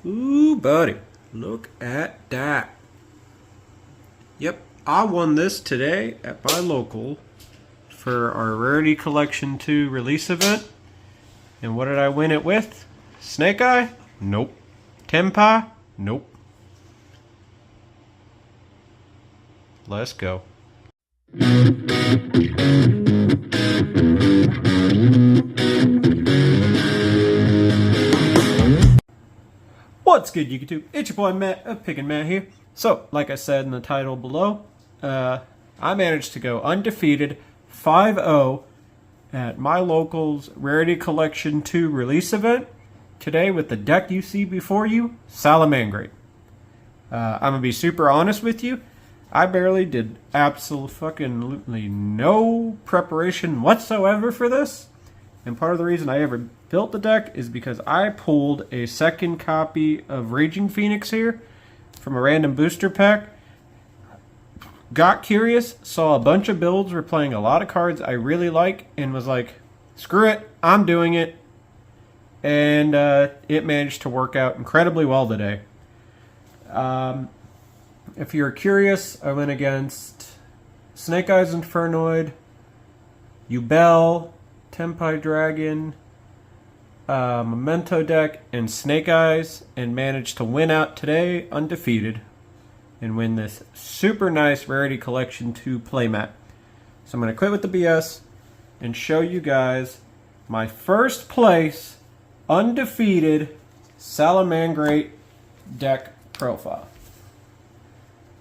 Ooh, buddy. Look at that. Yep, I won this today at my local for our Rarity Collection 2 release event. And what did I win it with? Snake Eye? Nope. Tenpai? Nope. Let's go. What's good, YouTube? It's your boy Matt of Pickin' Matt here. So, like I said in the title below, I managed to go undefeated 5-0 at my local's Rarity Collection 2 release event today with the deck you see before you, SALAMANGREAT. I'm going to be super honest with you. I barely did absolutely no preparation whatsoever for this. And part of the reason I ever built the deck is because I pulled a second copy of Raging Phoenix here from a random booster pack. Got curious, saw a bunch of builds were playing a lot of cards I really like, and was like, screw it, I'm doing it. And it managed to work out incredibly well today. If you're curious, I went against Snake Eyes Infernoid, Yubel, Tenpai Dragon, Memento deck, and Snake Eyes, and managed to win out today undefeated and win this super nice Rarity Collection 2 playmat. So I'm going to quit with the BS and show you guys my first place undefeated SALAMANGREAT deck profile.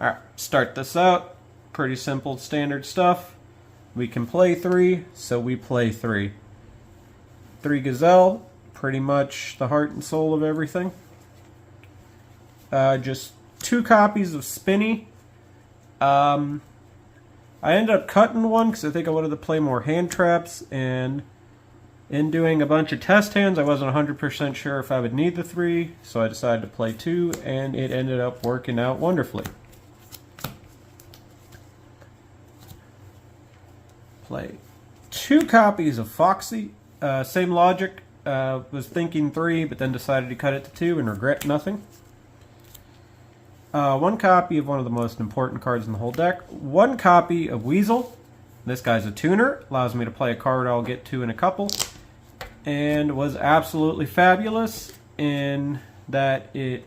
Alright, start this out. Pretty simple standard stuff. We can play 3, so we play 3. 3 Gazelle, pretty much the heart and soul of everything. Just 2 copies of Spinny. I ended up cutting one because I think I wanted to play more hand traps, and in doing a bunch of test hands, I wasn't 100% sure if I would need the 3, so I decided to play 2, and it ended up working out wonderfully. Play 2 copies of Foxy. Same logic. Was thinking 3, but then decided to cut it to 2 and regret nothing. 1 copy of one of the most important cards in the whole deck. 1 copy of Weasel. This guy's a tuner. Allows me to play a card I'll get to in a couple. And was absolutely fabulous in that it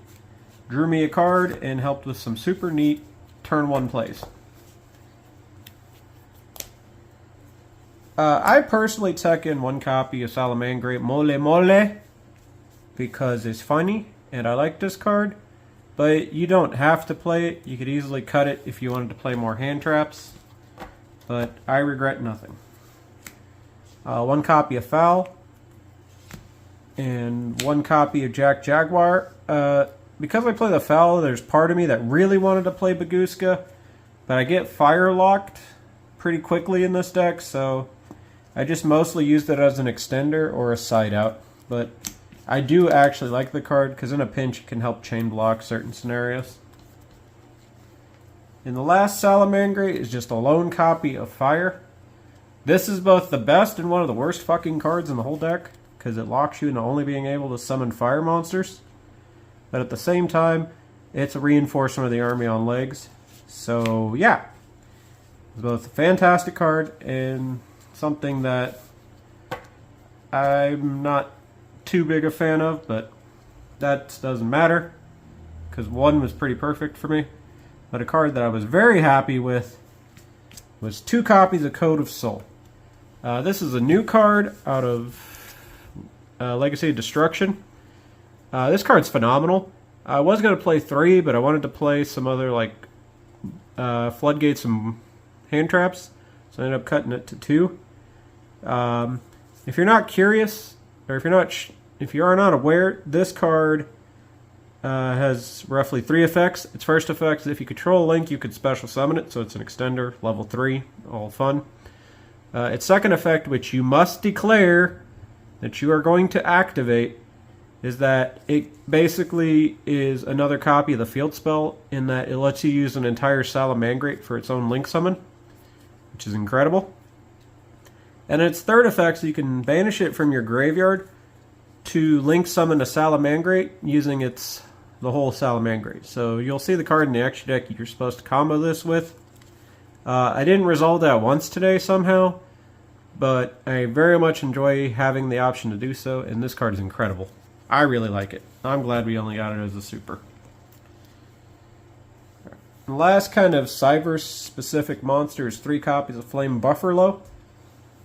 drew me a card and helped with some super neat turn 1 plays. I personally tuck in 1 copy of SALAMANGREAT Mole Mole because it's funny and I like this card, but you don't have to play it. You could easily cut it if you wanted to play more hand traps, but I regret nothing. 1 copy of Foul and 1 copy of Jack Jaguar. Because I play the Foul, there's part of me that really wanted to play Baguska, but I get fire locked pretty quickly in this deck, so I just mostly used it as an extender or a side out. But I do actually like the card because in a pinch it can help chain block certain scenarios. And the last SALAMANGREAT is just a lone copy of Fire. This is both the best and one of the worst fucking cards in the whole deck because it locks you into only being able to summon fire monsters. But at the same time, it's a reinforcement of the army on legs. So yeah, it's both a fantastic card and something that I'm not too big a fan of, but that doesn't matter because 1 was pretty perfect for me. But a card that I was very happy with was 2 copies of Code of Soul. This is a new card out of Legacy of Destruction. This card's phenomenal. I was going to play 3, but I wanted to play some other like Floodgates and hand traps, so I ended up cutting it to 2. If you're not curious, or if you are not aware, this card has roughly 3 effects. Its first effect is if you control a link, you could special summon it, so it's an extender, level 3, all fun. Its second effect, which you must declare that you are going to activate, is that it basically is another copy of the field spell in that it lets you use an entire SALAMANGREAT for its own link summon, which is incredible. And its third effect, so you can banish it from your graveyard to link summon a Salamangreat using the whole Salamangreat. So you'll see the card in the extra deck you're supposed to combo this with. I didn't resolve that once today somehow, but I very much enjoy having the option to do so, and this card is incredible. I really like it. I'm glad we only got it as a super. The last kind of Cyber-specific monster is 3 copies of Flame Buffalo.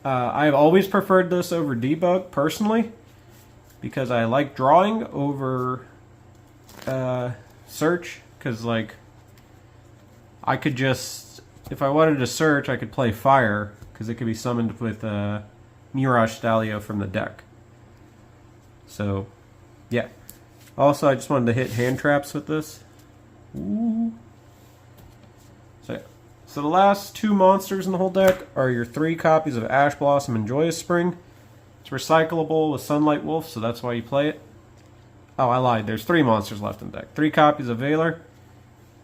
I've always preferred this over Debug, personally, because I like drawing over search, because, like, I could just, if I wanted to search, I could play Fire, because it could be summoned with Mirage Stalio from the deck. So, yeah. Also, I just wanted to hit hand traps with this. Ooh. So the last 2 monsters in the whole deck are your 3 copies of Ash Blossom and Joyous Spring. It's recyclable with Sunlight Wolf, so that's why you play it. Oh, I lied. There's 3 monsters left in the deck. 3 copies of Valor,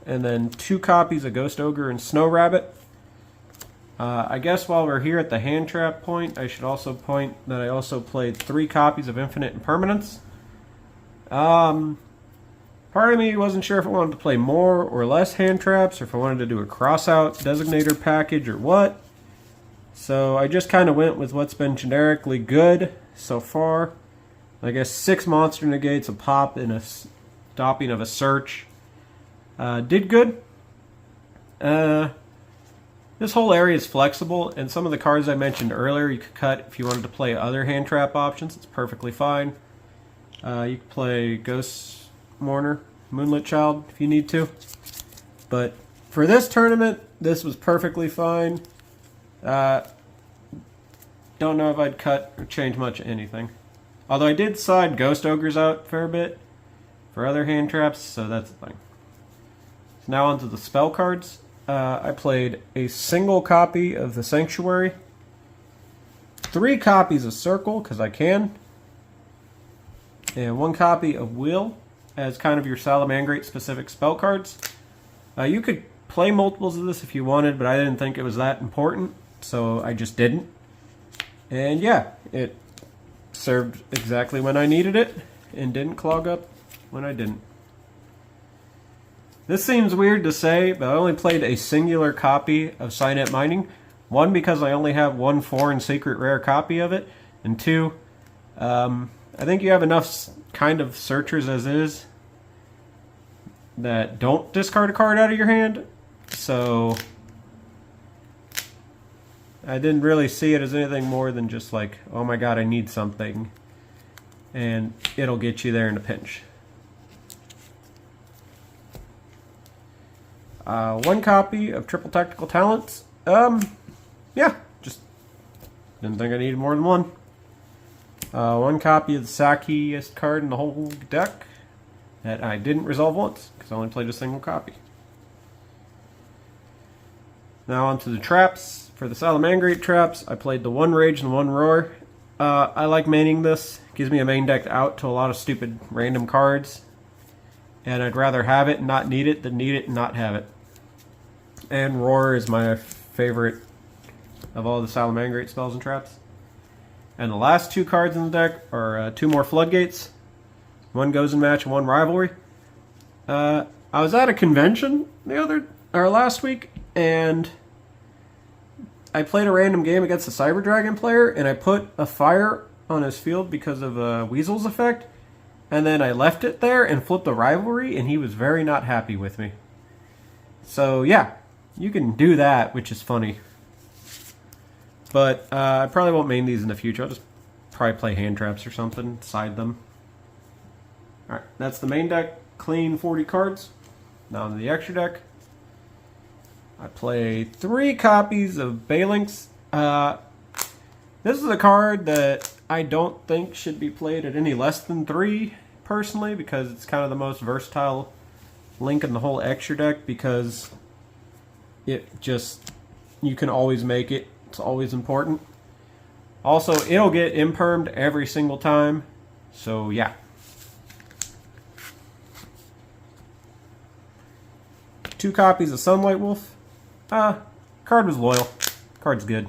and then 2 copies of Ghost Ogre and Snow Rabbit. I guess while we're here at the hand trap point, I should also point that I also played 3 copies of Infinite Impermanence. Part of me wasn't sure if I wanted to play more or less hand traps, or if I wanted to do a cross-out designator package or what. So I just kind of went with what's been generically good so far. I guess 6 monster negates, a pop, and a stopping of a search. Did good. This whole area is flexible, and some of the cards I mentioned earlier you could cut if you wanted to play other hand trap options. It's perfectly fine. You could play Ghost Mourner, Moonlit Child if you need to. But for this tournament, this was perfectly fine. Don't know if I'd cut or change much anything. Although I did side Ghost Ogres out a fair bit for other hand traps, so that's the thing. So now onto the spell cards. I played a single copy of the Sanctuary, 3 copies of Circle, because I can, and 1 copy of Will as kind of your Salamangreat specific spell cards. You could play multiples of this if you wanted, but I didn't think it was that important, so I just didn't. And yeah, it served exactly when I needed it, and didn't clog up when I didn't. This seems weird to say, but I only played a singular copy of Cynet Mining. 1, because I only have 1 foreign secret rare copy of it, and 2, I think you have enough kind of searchers as is that don't discard a card out of your hand, so I didn't really see it as anything more than just like, oh my god, I need something, and it'll get you there in a pinch. 1 copy of Triple Tactical Talents. Yeah, just didn't think I needed more than 1. 1 copy of the sackiest card in the whole deck that I didn't resolve once, because I only played a single copy. Now onto the traps. For the Salamangreat traps, I played the 1 Rage and 1 Roar. I like maining this. It gives me a main deck out to a lot of stupid random cards, and I'd rather have it and not need it than need it and not have it. And Roar is my favorite of all the Salamangreat spells and traps. And the last 2 cards in the deck are 2 more Floodgates. 1 Goes in Match and 1 Rivalry. I was at a convention last week, and I played a random game against a Cyber Dragon player, and I put a fire on his field because of a Weasel's effect, and then I left it there and flipped a Rivalry, and he was very not happy with me. So yeah, you can do that, which is funny. But I probably won't main these in the future. I'll just probably play hand traps or something, side them. Alright, that's the main deck. Clean 40 cards. Now on the extra deck, I play 3 copies of Balinx. This is a card that I don't think should be played at any less than 3, personally, because it's kind of the most versatile link in the whole extra deck, because it just, you can always make it. It's always important. Also, it'll get impermed every single time, so yeah. Two copies of Sunlight Wolf. Card was loyal. Card's good.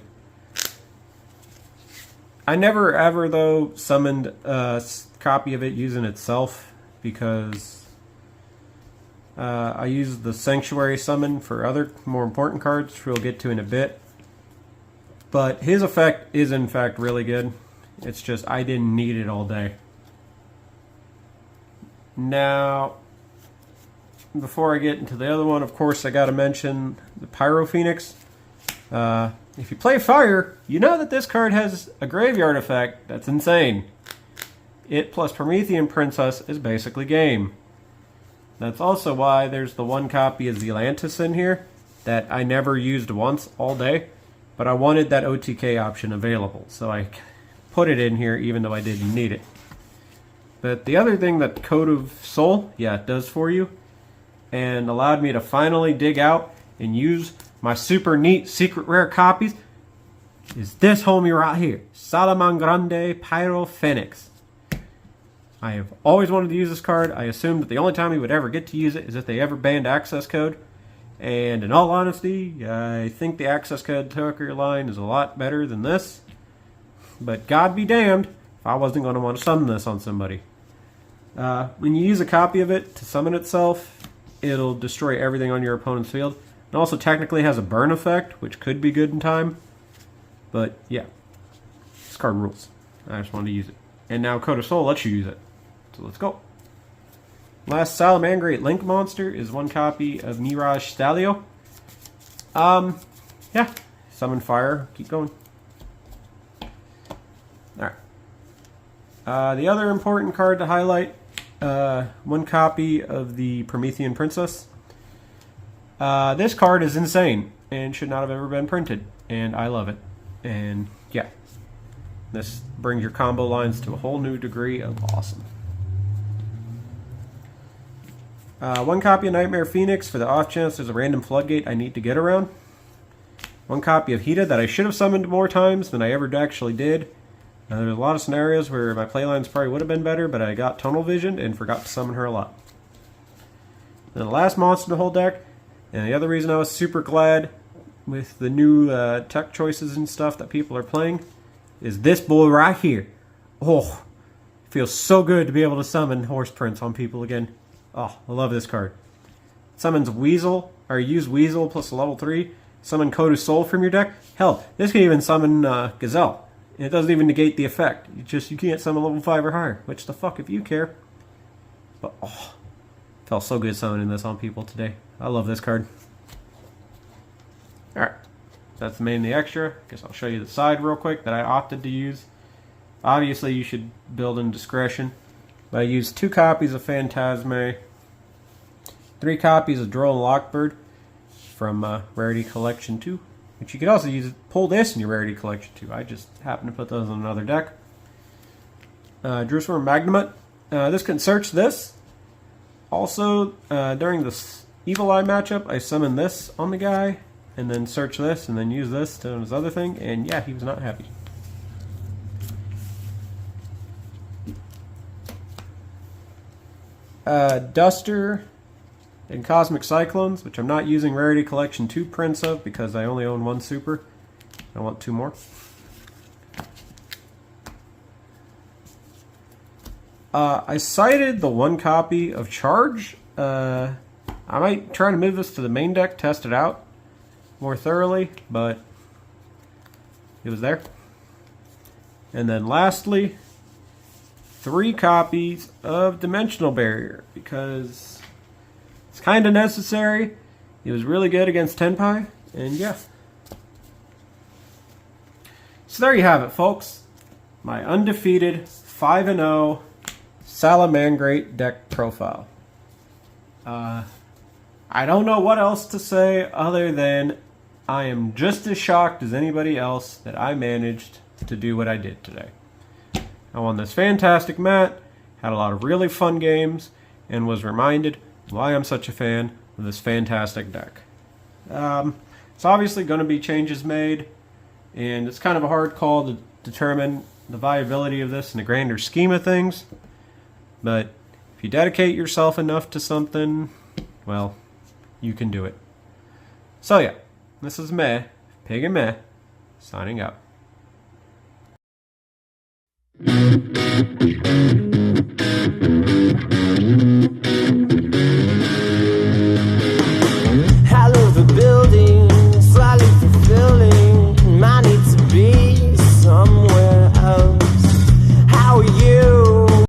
I never ever, though, summoned a copy of it using itself because I use the Sanctuary summon for other more important cards, which we'll get to in a bit. But his effect is, in fact, really good. It's just I didn't need it all day. Now, before I get into the other one, of course, I got to mention the Pyro Phoenix. If you play Fire, you know that this card has a graveyard effect that's insane. It plus Promethean Princess is basically game. That's also why there's the one copy of Zealantis in here that I never used once all day, but I wanted that OTK option available, so I put it in here even though I didn't need it. But the other thing that Code of Soul, it does for you, and allowed me to finally dig out and use my super neat secret rare copies, is this homie right here, Salamangreat Pyro Phoenix. I have always wanted to use this card. I assumed that the only time we would ever get to use it is if they ever banned access code. And in all honesty, I think the access code Toker line is a lot better than this. But God be damned if I wasn't going to want to summon this on somebody. When you use a copy of it to summon itself, it'll destroy everything on your opponent's field. It also technically has a burn effect, which could be good in time. But yeah, this card rules. I just wanted to use it. And now Code of Soul lets you use it. So let's go. Last Salamangreat Link monster is one copy of Mirage Stalio. Yeah, summon fire. Keep going. Alright. The other important card to highlight, one copy of the Promethean Princess. This card is insane and should not have ever been printed, and I love it. And yeah, this brings your combo lines to a whole new degree of awesome. One copy of Nightmare Phoenix for the off chance there's a random floodgate I need to get around. One copy of Hida that I should have summoned more times than I ever actually did. There's a lot of scenarios where my playlines probably would have been better, but I got tunnel visioned and forgot to summon her a lot. And the last monster in the whole deck, and the other reason I was super glad with the new tech choices and stuff that people are playing, is this boy right here. Oh, it feels so good to be able to summon Horse Prince on people again. Oh, I love this card. Summons Weasel, or use Weasel plus a level 3. Summon Code of Soul from your deck. Hell, this can even summon Gazelle. And it doesn't even negate the effect. You can't summon level 5 or higher. Which the fuck if you care. But oh, felt so good summoning this on people today. I love this card. Alright, that's mainly extra. Guess I'll show you the side real quick that I opted to use. Obviously you should build in discretion. But I used 2 copies of Phantasme, 3 copies of Droll and Lockbird from Rarity Collection 2. Which you could also pull this in your Rarity Collection 2. I just happened to put those on another deck. Jerusalem Magnamut. This can search this. Also, during this Evil Eye matchup, I summoned this on the guy, and then search this, and then use this to his other thing, and yeah, he was not happy. Duster and Cosmic Cyclones, which I'm not using Rarity Collection 2 prints of because I only own 1 super. I want 2 more. I cited the 1 copy of Charge. I might try to move this to the main deck, test it out more thoroughly, but it was there. And then lastly, 3 copies of Dimensional Barrier because it's kind of necessary. It was really good against Tenpai, and yeah. So there you have it, folks. My undefeated 5-0 Salamangreat deck profile. I don't know what else to say other than I am just as shocked as anybody else that I managed to do what I did today. I won this fantastic mat, had a lot of really fun games, and was reminded why I'm such a fan of this fantastic deck. It's obviously going to be changes made, and it's kind of a hard call to determine the viability of this in the grander scheme of things, but if you dedicate yourself enough to something, well, you can do it. So yeah, this is Meh, Pig and Meh, signing out.